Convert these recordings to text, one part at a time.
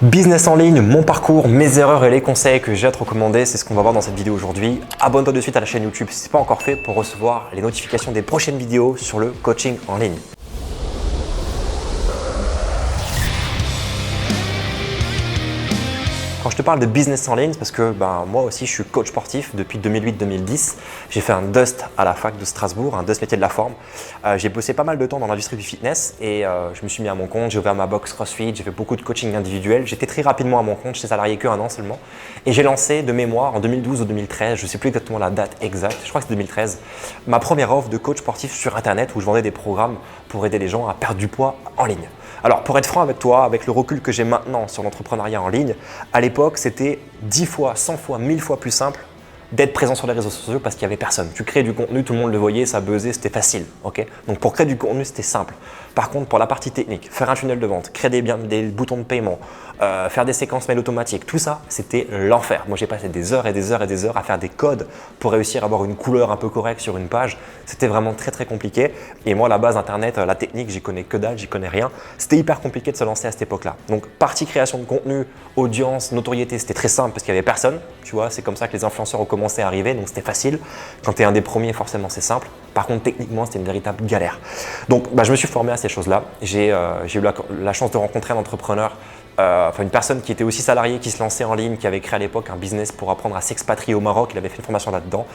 Business en ligne, mon parcours, mes erreurs et les conseils que j'ai à te recommander, c'est ce qu'on va voir dans cette vidéo aujourd'hui. Abonne-toi de suite à la chaîne YouTube si ce n'est pas encore fait pour recevoir les notifications des prochaines vidéos sur le coaching en ligne. Quand je te parle de business en ligne, c'est parce que moi aussi je suis coach sportif depuis 2008-2010. J'ai fait un DUST à la fac de Strasbourg, un DUST métier de la forme. J'ai bossé pas mal de temps dans l'industrie du fitness et je me suis mis à mon compte, j'ai ouvert ma box CrossFit, j'ai fait beaucoup de coaching individuel. J'étais très rapidement à mon compte, j'étais salarié qu'un an seulement. Et j'ai lancé de mémoire en 2012 ou 2013, je ne sais plus exactement la date exacte, je crois que c'est 2013, ma première offre de coach sportif sur internet où je vendais des programmes pour aider les gens à perdre du poids en ligne. Alors pour être franc avec toi, avec le recul que j'ai maintenant sur l'entrepreneuriat en ligne, à l'époque c'était 10 fois, 100 fois, 1000 fois plus simple d'être présent sur les réseaux sociaux parce qu'il n'y avait personne. Tu crées du contenu, tout le monde le voyait, ça buzzait, c'était facile. Okay, donc pour créer du contenu, c'était simple. Par contre, pour la partie technique, faire un tunnel de vente, créer des boutons de paiement, faire des séquences mail automatiques, tout ça, c'était l'enfer. Moi, j'ai passé des heures et des heures et des heures à faire des codes pour réussir à avoir une couleur un peu correcte sur une page. C'était vraiment très très compliqué. Et moi, la base Internet, la technique, j'y connais que dalle, j'y connais rien. C'était hyper compliqué de se lancer à cette époque-là. Donc, partie création de contenu, audience, notoriété, c'était très simple parce qu'il n'y avait personne. Tu vois, c'est comme ça que les influenceurs ont commencé à arriver, donc c'était facile. Quand tu es un des premiers, forcément, c'est simple. Par contre, techniquement, c'était une véritable galère. Donc, je me suis formé à ces choses-là. J'ai eu la chance de rencontrer un entrepreneur, une personne qui était aussi salariée, qui se lançait en ligne, qui avait créé à l'époque un business pour apprendre à s'expatrier au Maroc. Il avait fait une formation là-dedans.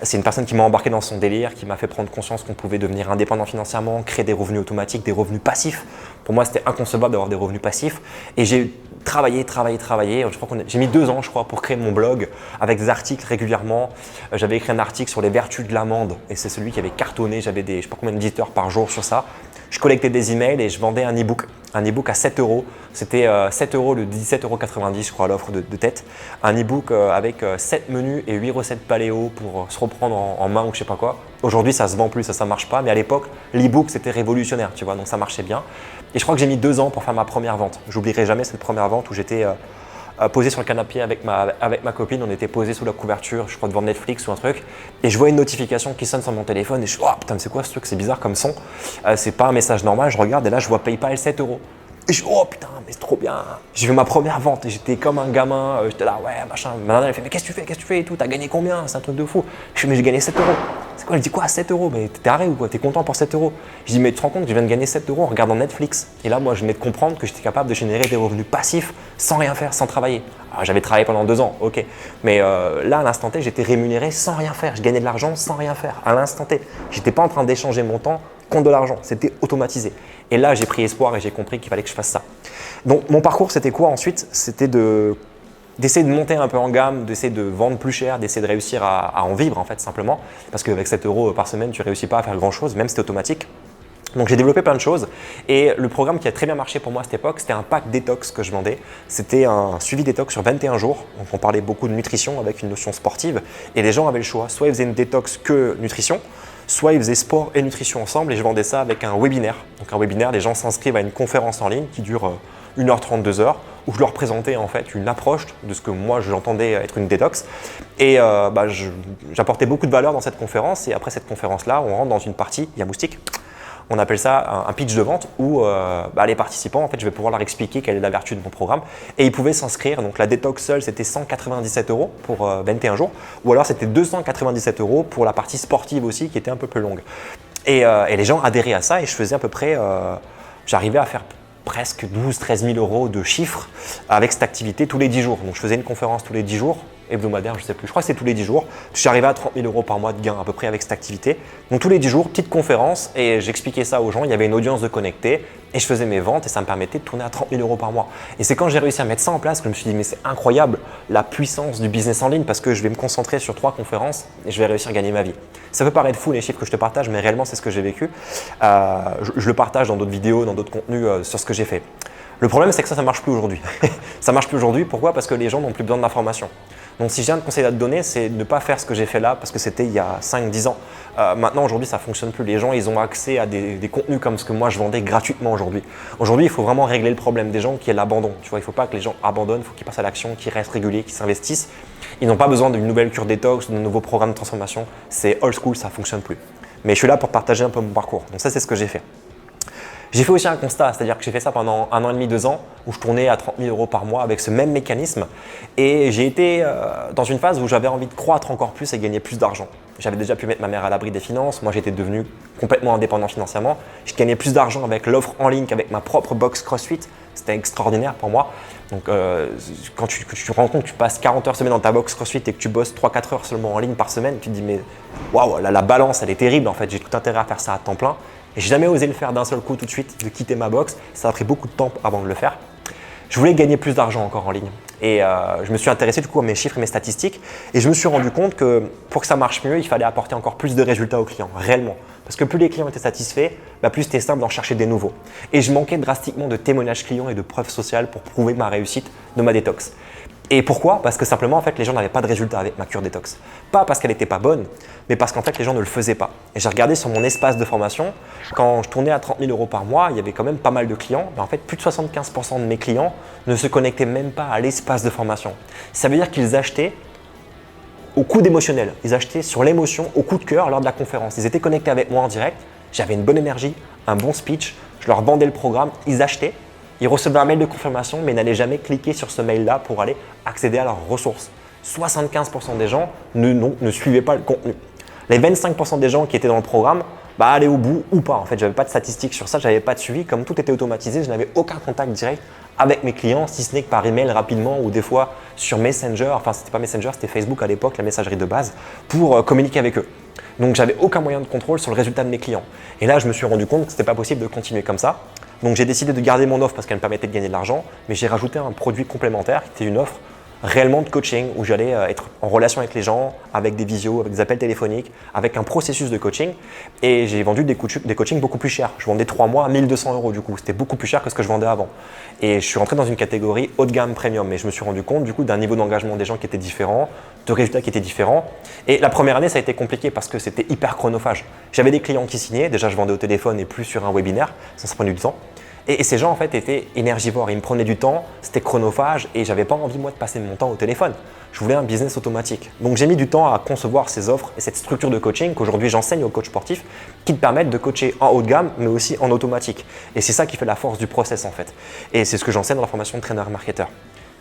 C'est une personne qui m'a embarqué dans son délire, qui m'a fait prendre conscience qu'on pouvait devenir indépendant financièrement, créer des revenus automatiques, des revenus passifs. Pour moi, c'était inconcevable d'avoir des revenus passifs. Et j'ai travaillé. Je crois j'ai mis 2 ans, je crois, pour créer mon blog avec des articles régulièrement. J'avais écrit un article sur les vertus de l'amande et c'est celui qui avait cartonné. J'avais je ne sais pas combien d'éditeurs par jour sur ça. Je collectais des emails et je vendais un e-book à 7 €. C'était 7 € le 17,90 €, je crois, à l'offre de tête. Un e-book avec 7 menus et 8 recettes paléo pour se reprendre en main ou je sais pas quoi. Aujourd'hui, ça se vend plus, ça marche pas. Mais à l'époque, l'e-book, c'était révolutionnaire, tu vois, donc ça marchait bien. Et je crois que j'ai mis 2 ans pour faire ma première vente. J'oublierai jamais cette première vente où j'étais posé sur le canapé avec ma copine. On était posé sous la couverture, je crois devant Netflix ou un truc. Et je vois une notification qui sonne sur mon téléphone et je dis oh putain, c'est quoi ce truc, c'est bizarre comme son. C'est pas un message normal. Je regarde et là je vois PayPal 7 €. Et je dis oh putain, mais c'est trop bien. J'ai fait ma première vente et j'étais comme un gamin. J'étais là ouais machin. Ma nana elle fait mais qu'est-ce que tu fais et tout, t'as gagné combien? C'est un truc de fou. Je dis mais j'ai gagné 7 €. C'est quoi? Elle dit quoi 7 €? Mais t'es arrêté ou quoi? T'es content pour 7 €? Je dis mais tu te rends compte que je viens de gagner 7 € en regardant Netflix. Et là moi je venais de comprendre que j'étais capable de générer des revenus passifs sans rien faire, sans travailler. Alors, j'avais travaillé pendant 2 ans, ok. Mais là à l'instant T j'étais rémunéré sans rien faire. Je gagnais de l'argent sans rien faire à l'instant T. J'étais pas en train d'échanger mon temps contre de l'argent. C'était automatisé. Et là j'ai pris espoir et j'ai compris qu'il fallait que je fasse ça. Donc mon parcours c'était quoi ensuite? C'était d'essayer de monter un peu en gamme, d'essayer de vendre plus cher, d'essayer de réussir à en vivre en fait simplement. Parce qu'avec 7 € par semaine, tu ne réussis pas à faire grand chose, même si c'est automatique. Donc j'ai développé plein de choses et le programme qui a très bien marché pour moi à cette époque, c'était un pack détox que je vendais. C'était un suivi détox sur 21 jours. Donc on parlait beaucoup de nutrition avec une notion sportive et les gens avaient le choix. Soit ils faisaient une détox que nutrition, soit ils faisaient sport et nutrition ensemble et je vendais ça avec un webinaire. Donc un webinaire, les gens s'inscrivent à une conférence en ligne qui dure 1h30, 2h, où je leur présentais en fait une approche de ce que moi j'entendais être une détox. Et j'apportais beaucoup de valeur dans cette conférence et après cette conférence-là, on rentre dans une partie, il y a Moustique. On appelle ça un pitch de vente où les participants, en fait, je vais pouvoir leur expliquer quelle est la vertu de mon programme et ils pouvaient s'inscrire. Donc la détox seule, c'était 197 € pour 21 jours ou alors c'était 297 € pour la partie sportive aussi qui était un peu plus longue. Et les gens adhéraient à ça et je faisais à peu près, j'arrivais à faire presque 12 000 - 13 000 € de chiffres avec cette activité tous les 10 jours. Donc je faisais une conférence tous les 10 jours. Hebdomadaire, je ne sais plus, je crois que c'est tous les 10 jours. J'arrivais à 30 000 € par mois de gain à peu près avec cette activité. Donc tous les 10 jours, petite conférence et j'expliquais ça aux gens. Il y avait une audience de connectés et je faisais mes ventes et ça me permettait de tourner à 30 000 € par mois. Et c'est quand j'ai réussi à mettre ça en place que je me suis dit mais c'est incroyable la puissance du business en ligne parce que je vais me concentrer sur 3 conférences et je vais réussir à gagner ma vie. Ça peut paraître fou les chiffres que je te partage mais réellement c'est ce que j'ai vécu. Je le partage dans d'autres vidéos, dans d'autres contenus sur ce que j'ai fait. Le problème c'est que ça ne marche plus aujourd'hui. Ça marche plus aujourd'hui, pourquoi? Parce que les gens n'ont plus besoin d'informations. Donc si j'ai un conseil à te donner, c'est de ne pas faire ce que j'ai fait là parce que c'était il y a 5-10 ans. Maintenant, aujourd'hui, ça ne fonctionne plus. Les gens, ils ont accès à des contenus comme ce que moi, je vendais gratuitement aujourd'hui. Aujourd'hui, il faut vraiment régler le problème des gens qui est l'abandon. Tu vois, il ne faut pas que les gens abandonnent, il faut qu'ils passent à l'action, qu'ils restent réguliers, qu'ils s'investissent. Ils n'ont pas besoin d'une nouvelle cure détox, d'un nouveau programme de transformation. C'est old school, ça ne fonctionne plus. Mais je suis là pour partager un peu mon parcours. Donc ça, c'est ce que j'ai fait. J'ai fait aussi un constat, c'est-à-dire que j'ai fait ça pendant 1 an et demi, 2 ans, où je tournais à 30 000 euros par mois avec ce même mécanisme. Et j'ai été dans une phase où j'avais envie de croître encore plus et gagner plus d'argent. J'avais déjà pu mettre ma mère à l'abri des finances. Moi, j'étais devenu complètement indépendant financièrement. Je gagnais plus d'argent avec l'offre en ligne qu'avec ma propre box CrossFit. C'était extraordinaire pour moi. Donc, quand tu te rends compte que tu passes 40 heures semaine dans ta box CrossFit et que tu bosses 3-4 heures seulement en ligne par semaine, tu te dis mais waouh, la balance, elle est terrible en fait. J'ai tout intérêt à faire ça à temps plein. Et j'ai jamais osé le faire d'un seul coup tout de suite, de quitter ma box. Ça a pris beaucoup de temps avant de le faire. Je voulais gagner plus d'argent encore en ligne. Et je me suis intéressé du coup à mes chiffres et mes statistiques. Et je me suis rendu compte que pour que ça marche mieux, il fallait apporter encore plus de résultats aux clients, réellement. Parce que plus les clients étaient satisfaits, plus c'était simple d'en chercher des nouveaux. Et je manquais drastiquement de témoignages clients et de preuves sociales pour prouver ma réussite de ma détox. Et pourquoi? Parce que simplement, en fait, les gens n'avaient pas de résultat avec ma cure détox. Pas parce qu'elle n'était pas bonne, mais parce qu'en fait, les gens ne le faisaient pas. Et j'ai regardé sur mon espace de formation, quand je tournais à 30 000 euros par mois, il y avait quand même pas mal de clients. Mais en fait, plus de 75% de mes clients ne se connectaient même pas à l'espace de formation. Ça veut dire qu'ils achetaient au coup d'émotionnel. Ils achetaient sur l'émotion, au coup de cœur lors de la conférence. Ils étaient connectés avec moi en direct. J'avais une bonne énergie, un bon speech. Je leur vendais le programme. Ils achetaient. Ils recevaient un mail de confirmation, mais n'allaient jamais cliquer sur ce mail-là pour aller accéder à leurs ressources. 75% des gens ne suivaient pas le contenu. Les 25% des gens qui étaient dans le programme allaient au bout ou pas. En fait, je n'avais pas de statistiques sur ça, je n'avais pas de suivi. Comme tout était automatisé, je n'avais aucun contact direct avec mes clients, si ce n'est que par email rapidement ou des fois sur Messenger. Enfin, ce n'était pas Messenger, c'était Facebook à l'époque, la messagerie de base, pour communiquer avec eux. Donc, j'avais aucun moyen de contrôle sur le résultat de mes clients. Et là, je me suis rendu compte que ce n'était pas possible de continuer comme ça. Donc, j'ai décidé de garder mon offre parce qu'elle me permettait de gagner de l'argent, mais j'ai rajouté un produit complémentaire qui était une offre réellement de coaching où j'allais être en relation avec les gens, avec des visios, avec des appels téléphoniques, avec un processus de coaching. Et j'ai vendu des coachings beaucoup plus chers. Je vendais 3 mois à 1 200 euros du coup. C'était beaucoup plus cher que ce que je vendais avant. Et je suis rentré dans une catégorie haut de gamme premium. Et je me suis rendu compte du coup d'un niveau d'engagement des gens qui était différent, de résultats qui étaient différents. Et la première année, ça a été compliqué parce que c'était hyper chronophage. J'avais des clients qui signaient. Déjà, je vendais au téléphone et plus sur un webinaire. Ça prenait du temps. Et ces gens en fait étaient énergivores, ils me prenaient du temps, c'était chronophage et j'avais pas envie moi de passer mon temps au téléphone. Je voulais un business automatique. Donc j'ai mis du temps à concevoir ces offres et cette structure de coaching qu'aujourd'hui j'enseigne aux coachs sportifs qui te permettent de coacher en haut de gamme mais aussi en automatique. Et c'est ça qui fait la force du process en fait. Et c'est ce que j'enseigne dans la formation de trainer-marketeur.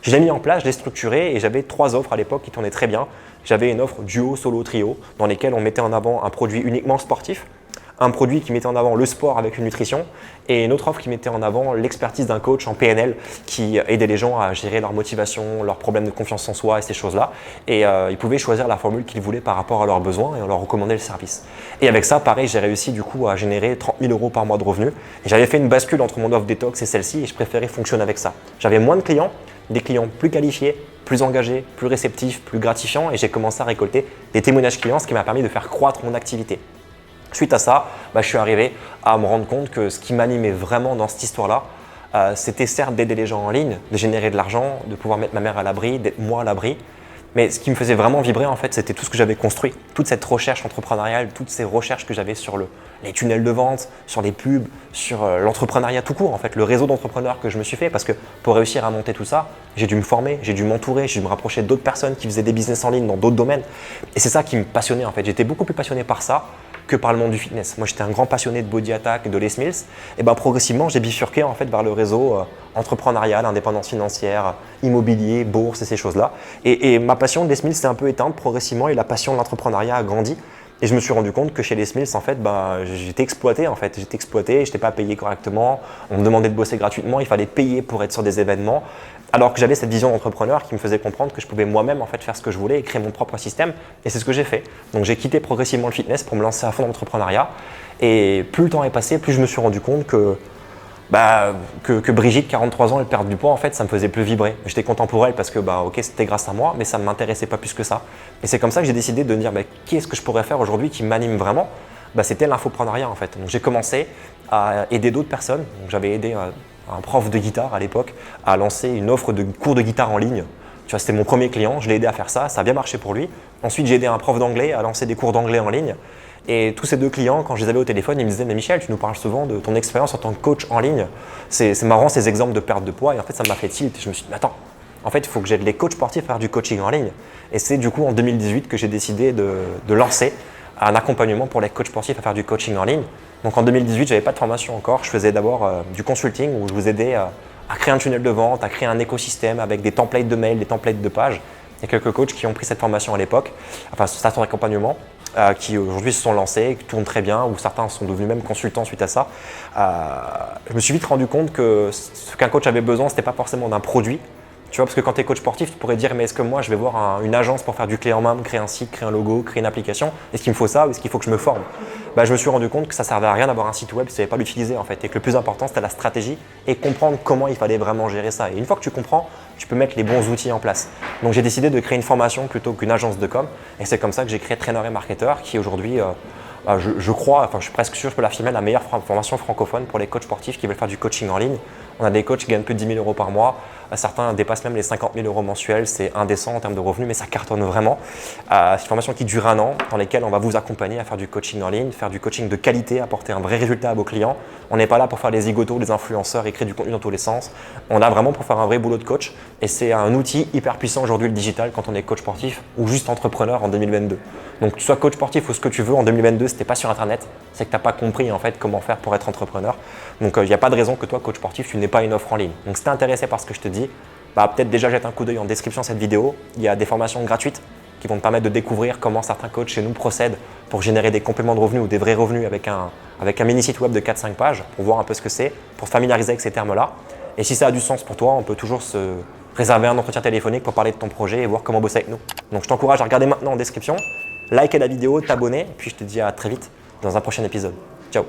Je l'ai mis en place, je l'ai structuré et j'avais 3 offres à l'époque qui tournaient très bien. J'avais une offre duo, solo, trio dans lesquelles on mettait en avant un produit uniquement sportif, un produit qui mettait en avant le sport avec une nutrition et une autre offre qui mettait en avant l'expertise d'un coach en PNL qui aidait les gens à gérer leur motivation, leurs problèmes de confiance en soi et ces choses-là. Et ils pouvaient choisir la formule qu'ils voulaient par rapport à leurs besoins et on leur recommandait le service. Et avec ça, pareil, j'ai réussi du coup à générer 30 000 euros par mois de revenus. Et j'avais fait une bascule entre mon offre détox et celle-ci et je préférais fonctionner avec ça. J'avais moins de clients, des clients plus qualifiés, plus engagés, plus réceptifs, plus gratifiants et j'ai commencé à récolter des témoignages clients, ce qui m'a permis de faire croître mon activité. Suite à ça, je suis arrivé à me rendre compte que ce qui m'animait vraiment dans cette histoire-là, c'était certes d'aider les gens en ligne, de générer de l'argent, de pouvoir mettre ma mère à l'abri, d'être moi à l'abri. Mais ce qui me faisait vraiment vibrer, en fait, c'était tout ce que j'avais construit. Toute cette recherche entrepreneuriale, toutes ces recherches que j'avais sur les tunnels de vente, sur les pubs, sur l'entrepreneuriat tout court, en fait, le réseau d'entrepreneurs que je me suis fait. Parce que pour réussir à monter tout ça, j'ai dû me former, j'ai dû m'entourer, j'ai dû me rapprocher d'autres personnes qui faisaient des business en ligne dans d'autres domaines. Et c'est ça qui me passionnait, en fait. J'étais beaucoup plus passionné par ça que par le monde du fitness. Moi, j'étais un grand passionné de Body Attack, de Les Mills. Et progressivement, j'ai bifurqué en fait vers le réseau entrepreneurial, indépendance financière, immobilier, bourse et ces choses-là. Et ma passion de Les Mills s'est un peu éteinte progressivement et la passion de l'entrepreneuriat a grandi. Et je me suis rendu compte que chez Les Mills, en fait, j'étais exploité. J'étais exploité, je n'étais pas payé correctement. On me demandait de bosser gratuitement, il fallait payer pour être sur des événements. Alors que j'avais cette vision d'entrepreneur qui me faisait comprendre que je pouvais moi-même en fait faire ce que je voulais et créer mon propre système. Et c'est ce que j'ai fait. Donc j'ai quitté progressivement le fitness pour me lancer à fond dans l'entrepreneuriat. Et plus le temps est passé, plus je me suis rendu compte que Brigitte, 43 ans, elle perd du poids, en fait, ça me faisait plus vibrer. J'étais content pour elle parce que ok, c'était grâce à moi, mais ça ne m'intéressait pas plus que ça. Et c'est comme ça que j'ai décidé de me dire qu'est-ce que je pourrais faire aujourd'hui qui m'anime vraiment. C'était l'infopreneuriat en fait. Donc j'ai commencé à aider d'autres personnes. Donc, j'avais aidé un prof de guitare à l'époque à lancer une offre de cours de guitare en ligne. Tu vois, c'était mon premier client, je l'ai aidé à faire ça, ça a bien marché pour lui. Ensuite, j'ai aidé un prof d'anglais à lancer des cours d'anglais en ligne. Et tous ces 2 clients, quand je les avais au téléphone, ils me disaient « Mais Michel, tu nous parles souvent de ton expérience en tant que coach en ligne. C'est marrant ces exemples de perte de poids. » Et en fait, ça m'a fait tilt. Et je me suis dit « Mais attends, en fait, il faut que j'aide les coachs sportifs à faire du coaching en ligne. » Et c'est du coup en 2018 que j'ai décidé de lancer un accompagnement pour les coachs sportifs à faire du coaching en ligne. Donc en 2018, j'avais pas de formation encore. Je faisais d'abord du consulting où je vous aidais à créer un tunnel de vente, à créer un écosystème avec des templates de mails, des templates de pages. Il y a quelques coachs qui ont pris cette formation à l'époque, enfin ça son accompagnement, qui aujourd'hui se sont lancés, qui tournent très bien, ou certains sont devenus même consultants suite à ça. Je me suis vite rendu compte que ce qu'un coach avait besoin, ce n'était pas forcément d'un produit. Tu vois, parce que quand tu es coach sportif, tu pourrais dire mais est-ce que moi je vais voir une agence pour faire du clé en main, créer un site, créer un logo, créer une application? Est-ce qu'il me faut ça ou est-ce qu'il faut que je me forme? Je me suis rendu compte que ça servait à rien d'avoir un site web si tu ne savais pas l'utiliser en fait, et que le plus important c'était la stratégie et comprendre comment il fallait vraiment gérer ça. Et une fois que tu comprends, tu peux mettre les bons outils en place. Donc j'ai décidé de créer une formation plutôt qu'une agence de com, et c'est comme ça que j'ai créé Trainer et Marketeur, qui aujourd'hui je crois, enfin je suis presque sûr, je peux l'affirmer, la meilleure formation francophone pour les coachs sportifs qui veulent faire du coaching en ligne. On a des coachs qui gagnent plus de 10 000 € par mois. Certains dépassent même les 50 000 € mensuels. C'est indécent en termes de revenus, mais ça cartonne vraiment. C'est une formation qui dure 1 an, dans laquelle on va vous accompagner à faire du coaching en ligne, faire du coaching de qualité, apporter un vrai résultat à vos clients. On n'est pas là pour faire les zigotos, les influenceurs et créer du contenu dans tous les sens. On est vraiment pour faire un vrai boulot de coach. Et c'est un outil hyper puissant aujourd'hui, le digital, quand on est coach sportif ou juste entrepreneur en 2022. Donc que tu sois coach sportif ou ce que tu veux en 2022, si tu n'es pas sur Internet, c'est que tu n'as pas compris en fait comment faire pour être entrepreneur. Donc il n'y a pas de raison que toi, coach sportif, tu n'aies pas une offre en ligne. Donc si tu es intéressé par ce que je te dis, peut-être déjà jette un coup d'œil en description de cette vidéo. Il y a des formations gratuites qui vont te permettre de découvrir comment certains coachs chez nous procèdent pour générer des compléments de revenus ou des vrais revenus avec un mini site web de 4-5 pages pour voir un peu ce que c'est, pour se familiariser avec ces termes-là. Et si ça a du sens pour toi, on peut toujours se réserver un entretien téléphonique pour parler de ton projet et voir comment bosser avec nous. Donc je t'encourage à regarder maintenant en description, liker la vidéo, t'abonner, puis je te dis à très vite dans un prochain épisode. Ciao!